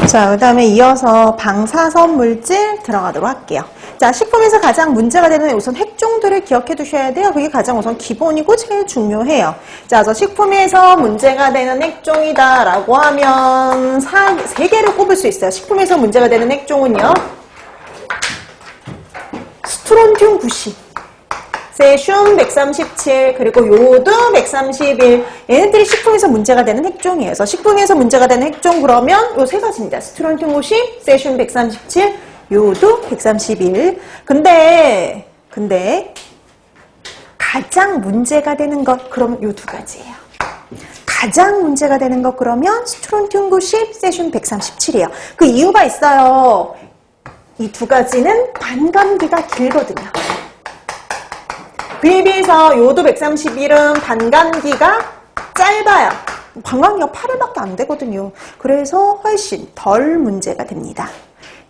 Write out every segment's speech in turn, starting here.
자, 그 다음에 이어서 방사선 물질 들어가도록 할게요. 자, 식품에서 가장 문제가 되는 우선 핵종들을 기억해 두셔야 돼요. 그게 가장 우선 기본이고 제일 중요해요. 자, 그래서 식품에서 문제가 되는 핵종이다 라고 하면 세 개를 꼽을 수 있어요. 식품에서 문제가 되는 핵종은요. 스트론튬 90, 세슘 137, 그리고 요드 131. 얘네들이 식품에서 문제가 되는 핵종이에요. 그래서 식품에서 문제가 되는 핵종 그러면 요 세 가지입니다. 스트론튬 90, 세슘 137, 요드 131. 근데 가장 문제가 되는 것 그러면 요 두 가지예요. 가장 문제가 되는 것 그러면 스트론튬 90, 세슘 137이에요. 그 이유가 있어요. 이 두 가지는 반감기가 길거든요. 그에 비해서 요드 131은 반감기가 짧아요. 반감기가 8일밖에 안 되거든요. 그래서 훨씬 덜 문제가 됩니다.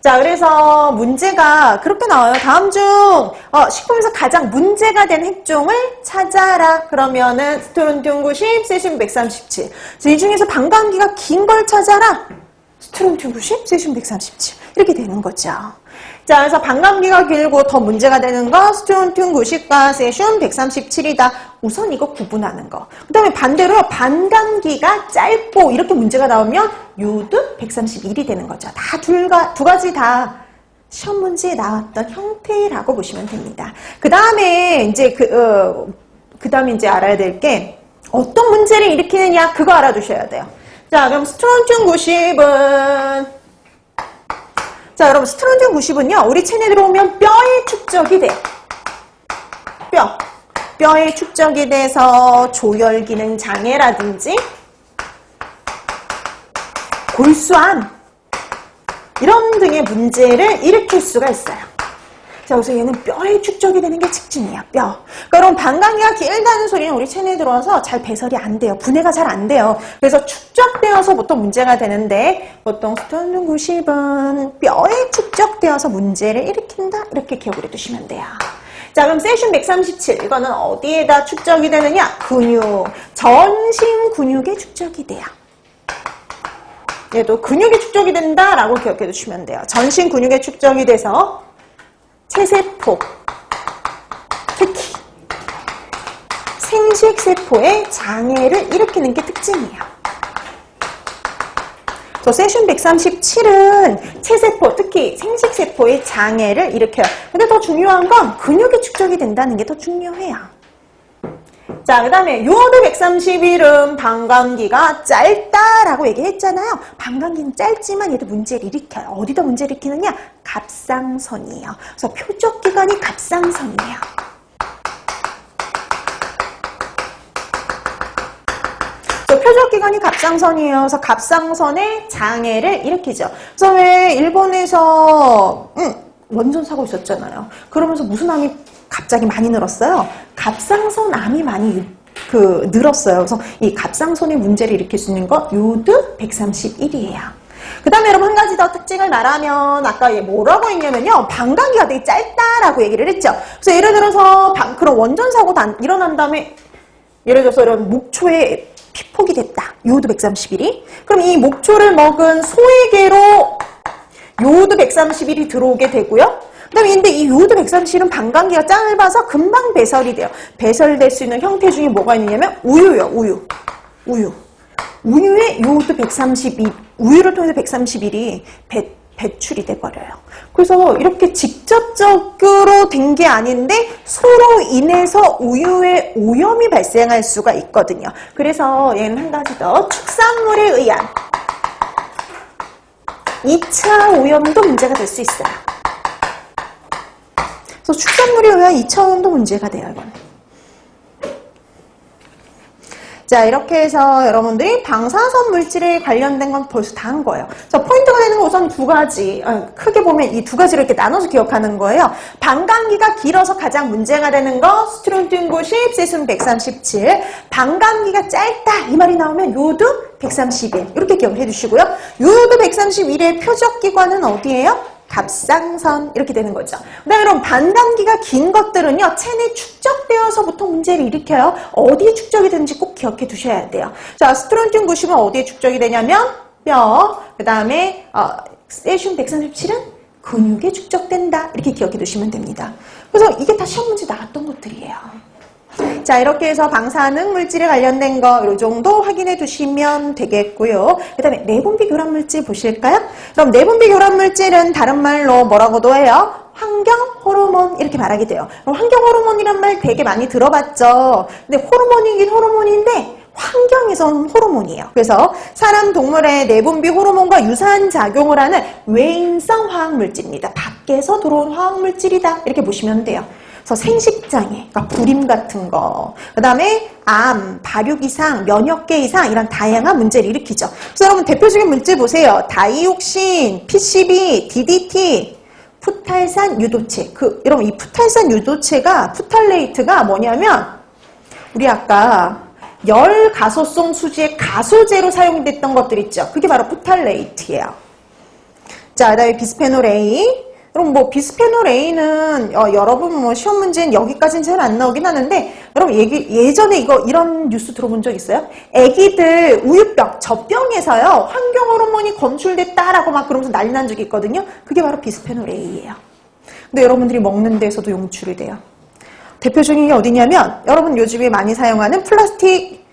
자, 그래서 문제가 그렇게 나와요. 다음 중 식품에서 가장 문제가 된 핵종을 찾아라. 그러면은 스트론튬 90, 세슘 137. 이 중에서 반감기가 긴 걸 찾아라. 스트론튬 90, 세슘 137. 이렇게 되는 거죠. 자, 그래서 반감기가 길고 더 문제가 되는 거 스트론튬 90과 세슘 137이다. 우선 이거 구분하는 거. 그 다음에 반대로 반감기가 짧고 이렇게 문제가 나오면 요드 131이 되는 거죠. 다 두 가지 다 시험 문제에 나왔던 형태라고 보시면 됩니다. 그 다음에 이제 그 다음에 이제 알아야 될 게 어떤 문제를 일으키느냐 그거 알아두셔야 돼요. 자, 그럼 스트론튬 90은 자, 여러분 스트론튬 90은요. 우리 체내에 들어오면 뼈에 축적이 돼요. 뼈에 축적이 돼서 조혈기능 장애라든지 골수암 이런 등의 문제를 일으킬 수가 있어요. 자, 그래서 얘는 뼈에 축적이 되는 게 특징이야, 뼈. 그러니까 여러분, 반감기가 길다는 소리는 우리 체내에 들어와서 잘 배설이 안 돼요. 분해가 잘 안 돼요. 그래서 축적되어서 보통 문제가 되는데, 보통 스트론튬 90은 뼈에 축적되어서 문제를 일으킨다? 이렇게 기억을 해두시면 돼요. 자, 그럼 세슘 137, 이거는 어디에다 축적이 되느냐? 근육, 전신 근육에 축적이 돼요. 얘도 근육에 축적이 된다라고 기억해 두시면 돼요. 전신 근육에 축적이 돼서 체세포, 특히 생식세포의 장애를 일으키는 게 특징이에요. 저 세슘 137은 체세포, 특히 생식세포의 장애를 일으켜요. 근데 더 중요한 건 근육에 축적이 된다는 게 더 중요해요. 자, 그 다음에 요드 131은 반감기가 짧다라고 얘기했잖아요. 반감기는 짧지만 얘도 문제를 일으켜요. 어디다 문제를 일으키느냐? 갑상선이에요. 그래서 표적기관이 갑상선이에요. 표적기관이 갑상선이에요. 그래서 갑상선의 장애를 일으키죠. 그래서 왜 일본에서 원전 사고 있었잖아요. 그러면서 무슨 암이 갑자기 많이 늘었어요? 갑상선 암이 많이 늘었어요. 그래서 이 갑상선의 문제를 일으킬 수 있는 거 요드 131이에요. 그 다음에 여러분 한 가지 더 특징을 말하면 아까 얘 뭐라고 했냐면요. 반감기가 되게 짧다라고 얘기를 했죠. 그래서 예를 들어서 그런 원전 사고가 일어난 다음에 예를 들어서 이런 목초에 피폭이 됐다. 요드 131이. 그럼 이 목초를 먹은 소에게로 요드 131이 들어오게 되고요. 그 다음에 근데 이 요드 131은 반감기가 짧아서 금방 배설이 돼요. 배설될 수 있는 형태 중에 뭐가 있냐면 우유요. 우유에 요드 131, 우유를 통해서 131이 배출이 돼버려요. 그래서 이렇게 직접적으로 된 게 아닌데 서로 인해서 우유에 오염이 발생할 수가 있거든요. 그래서 얘는 한 가지 더 축산물에 의한 2차 오염도 문제가 될 수 있어요. 그래서 축산물에 의한 2차 오염도 문제가 돼요, 이거는. 자, 이렇게 해서 여러분들이 방사선 물질에 관련된 건 벌써 다 한 거예요. 자, 포인트가 되는 건 우선 두 가지. 크게 보면 이 두 가지를 이렇게 나눠서 기억하는 거예요. 반감기가 길어서 가장 문제가 되는 거 스트론튬 90, 세슘 137. 반감기가 짧다 이 말이 나오면 요드 131. 이렇게 기억을 해주시고요. 요드 131의 표적기관은 어디예요? 갑상선 이렇게 되는 거죠. 그다음에 여러분 반감기가 긴 것들은요 체내 축적되어서 보통 문제를 일으켜요. 어디에 축적이 되는지 꼭 기억해 두셔야 돼요. 자, 스트론튬 90은 어디에 축적이 되냐면 뼈, 그다음에 세슘 137은 근육에 축적된다. 이렇게 기억해 두시면 됩니다. 그래서 이게 다 시험 문제 나왔던 것들이에요. 자, 이렇게 해서 방사능 물질에 관련된 거 이 정도 확인해 두시면 되겠고요. 그 다음에 내분비 교란 물질 보실까요? 그럼 내분비 교란 물질은 다른 말로 뭐라고도 해요? 환경 호르몬 이렇게 말하게 돼요. 그럼 환경 호르몬이란 말 되게 많이 들어봤죠. 근데 호르몬이긴 호르몬인데 환경에서는 호르몬이에요. 그래서 사람 동물의 내분비 호르몬과 유사한 작용을 하는 외인성 화학물질입니다. 밖에서 들어온 화학물질이다. 이렇게 보시면 돼요. 그래서 생식장애, 그러니까 불임 같은 거, 그 다음에 암, 발육 이상, 면역계 이상 이런 다양한 문제를 일으키죠. 그래서 여러분 대표적인 물질 보세요. 다이옥신, PCB, DDT, 푸탈산 유도체. 여러분 이 푸탈산 유도체가 푸탈레이트가 뭐냐면 우리 아까 열 가소성 수지의 가소제로 사용됐던 것들 있죠. 그게 바로 푸탈레이트예요. 자, 그다음에 비스페놀 A. 그럼 뭐 비스페놀 A는 여러분 뭐 시험 문제는 여기까지는 잘 안 나오긴 하는데 여러분 예전에 이런 뉴스 들어본 적 있어요? 애기들 우유병, 젖병에서요 환경 호르몬이 검출됐다라고 막 그러면서 난리 난 적이 있거든요. 그게 바로 비스페놀 A예요. 근데 여러분들이 먹는 데서도 용출이 돼요. 대표적인 게 어디냐면 여러분 요즘에 많이 사용하는 플라스틱